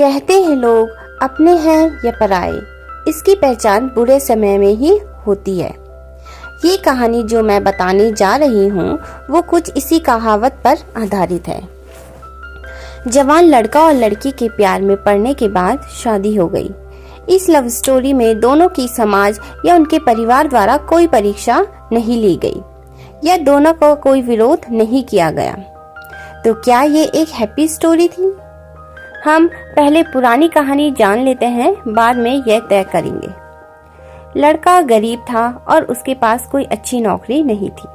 कहते हैं लोग अपने हैं या पराए, इसकी पहचान बुरे समय में ही होती है। ये कहानी जो मैं बताने जा रही हूँ वो कुछ इसी कहावत पर आधारित है। जवान लड़का और लड़की के प्यार में पड़ने के बाद शादी हो गई। इस लव स्टोरी में दोनों की समाज या उनके परिवार द्वारा कोई परीक्षा नहीं ली गई या दोनों को कोई विरोध नहीं किया गया। तो क्या ये एक हैप्पी स्टोरी थी? हम पहले पुरानी कहानी जान लेते हैं, बाद में यह तय करेंगे। लड़का गरीब था और उसके पास कोई अच्छी नौकरी नहीं थी।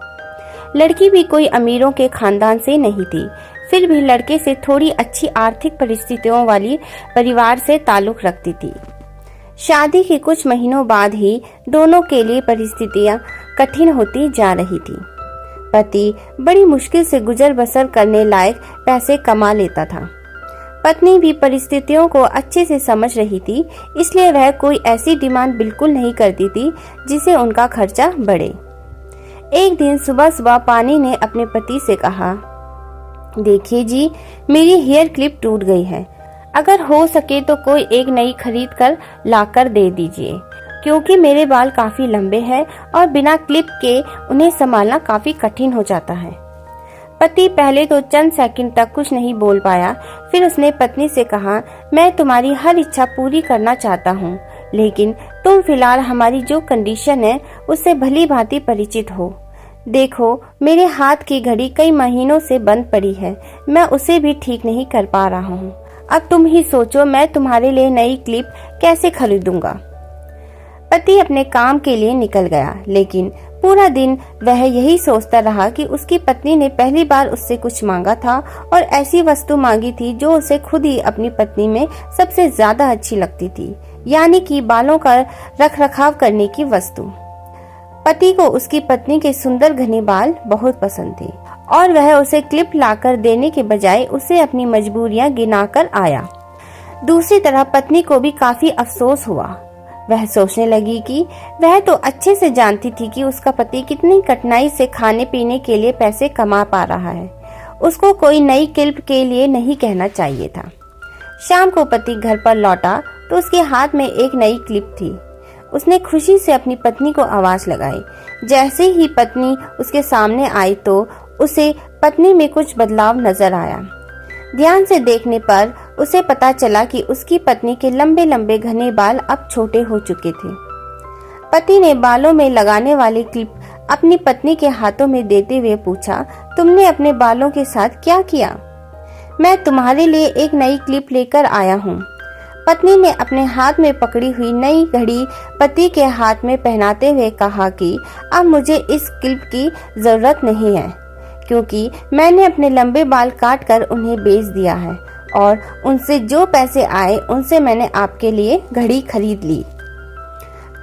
लड़की भी कोई अमीरों के खानदान से नहीं थी, फिर भी लड़के से थोड़ी अच्छी आर्थिक परिस्थितियों वाली परिवार से ताल्लुक रखती थी। शादी के कुछ महीनों बाद ही दोनों के लिए परिस्थितियां कठिन होती जा रही थी। पति बड़ी मुश्किल से गुजर बसर करने लायक पैसे कमा लेता था। पत्नी भी परिस्थितियों को अच्छे से समझ रही थी, इसलिए वह कोई ऐसी डिमांड बिल्कुल नहीं करती थी जिससे उनका खर्चा बढ़े। एक दिन सुबह सुबह पानी ने अपने पति से कहा, देखिए जी, मेरी हेयर क्लिप टूट गई है। अगर हो सके तो कोई एक नई खरीद कर लाकर दे दीजिए, क्योंकि मेरे बाल काफी लंबे हैं और बिना क्लिप के उन्हें संभालना काफी कठिन हो जाता है। पति पहले तो चंद सेकंड तक कुछ नहीं बोल पाया, फिर उसने पत्नी से कहा, मैं तुम्हारी हर इच्छा पूरी करना चाहता हूँ, लेकिन तुम फिलहाल हमारी जो कंडीशन है उससे भली भांति परिचित हो। देखो, मेरे हाथ की घड़ी कई महीनों से बंद पड़ी है, मैं उसे भी ठीक नहीं कर पा रहा हूँ। अब तुम ही सोचो, मैं तुम्हारे लिए नई क्लिप कैसे खरीदूंगा। पति अपने काम के लिए निकल गया, लेकिन पूरा दिन वह यही सोचता रहा कि उसकी पत्नी ने पहली बार उससे कुछ मांगा था और ऐसी वस्तु मांगी थी जो उसे खुद ही अपनी पत्नी में सबसे ज्यादा अच्छी लगती थी, यानी कि बालों का रखरखाव करने की वस्तु। पति को उसकी पत्नी के सुंदर घने बाल बहुत पसंद थे और वह उसे क्लिप लाकर देने के बजाय उसे अपनी मजबूरियां गिनाकर आया। दूसरी तरफ पत्नी को भी काफी अफसोस हुआ। वह सोचने लगी कि वह तो अच्छे से जानती थी कि उसका पति कितनी कठिनाई से खाने पीने के लिए पैसे कमा पा रहा है। उसको कोई नई क्लिप के लिए नहीं कहना चाहिए था। शाम को पति घर पर लौटा तो उसके हाथ में एक नई क्लिप थी। उसने खुशी से अपनी पत्नी को आवाज लगाई। जैसे ही पत्नी उसके सामने आई तो उसे पत्नी में कुछ बदलाव नजर आया। ध्यान से देखने पर उसे पता चला कि उसकी पत्नी के लंबे लंबे घने बाल अब छोटे हो चुके थे। पति ने बालों में लगाने वाली क्लिप अपनी पत्नी के हाथों में देते हुए पूछा, तुमने अपने बालों के साथ क्या किया? मैं तुम्हारे लिए एक नई क्लिप लेकर आया हूँ। पत्नी ने अपने हाथ में पकड़ी हुई नई घड़ी पति के हाथ में पहनाते हुए कहा कि अब मुझे इस क्लिप की जरूरत नहीं है, क्योंकि मैंने अपने लंबे बाल काट कर उन्हें बेच दिया है और उनसे जो पैसे आए उनसे मैंने आपके लिए घड़ी खरीद ली।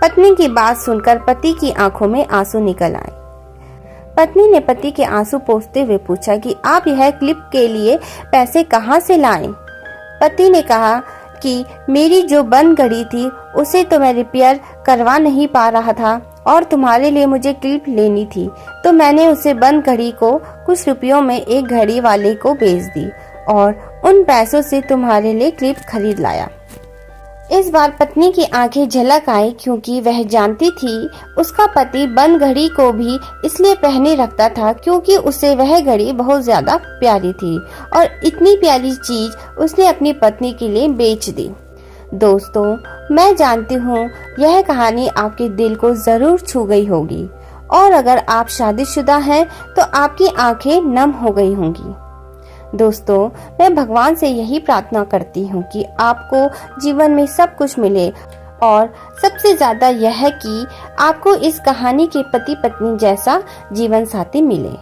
पत्नी की बात सुनकर पति की आंखों में आंसू निकल आए। पत्नी ने पति के आंसू पोंछते हुए पूछा कि आप यह क्लिप के लिए पैसे कहां से लाए? पति ने कहा कि मेरी जो बंद घड़ी थी उसे तो मैं रिपेयर करवा नहीं पा रहा था और तुम्हारे लिए मुझे क्लिप लेनी थी, तो मैंने उसे बंद घड़ी को कुछ रुपयों में एक घड़ी वाले को बेच दी और उन पैसों से तुम्हारे लिए क्लिप खरीद लाया। इस बार पत्नी की आंखें झलक आई, क्योंकि वह जानती थी उसका पति बंद घड़ी को भी इसलिए पहने रखता था क्योंकि उसे वह घड़ी बहुत ज्यादा प्यारी थी और इतनी प्यारी चीज उसने अपनी पत्नी के लिए बेच दी। दोस्तों, मैं जानती हूँ यह कहानी आपके दिल को जरूर छू गई होगी और अगर आप शादीशुदा हैं तो आपकी आंखें नम हो गई होंगी। दोस्तों, मैं भगवान से यही प्रार्थना करती हूँ कि आपको जीवन में सब कुछ मिले और सबसे ज्यादा यह है कि आपको इस कहानी के पति पत्नी जैसा जीवन साथी मिले।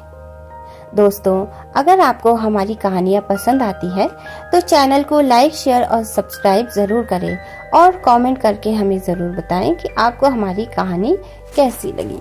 दोस्तों, अगर आपको हमारी कहानियाँ पसंद आती है तो चैनल को लाइक, शेयर और सब्सक्राइब जरूर करें और कमेंट करके हमें जरूर बताएं कि आपको हमारी कहानी कैसी लगी।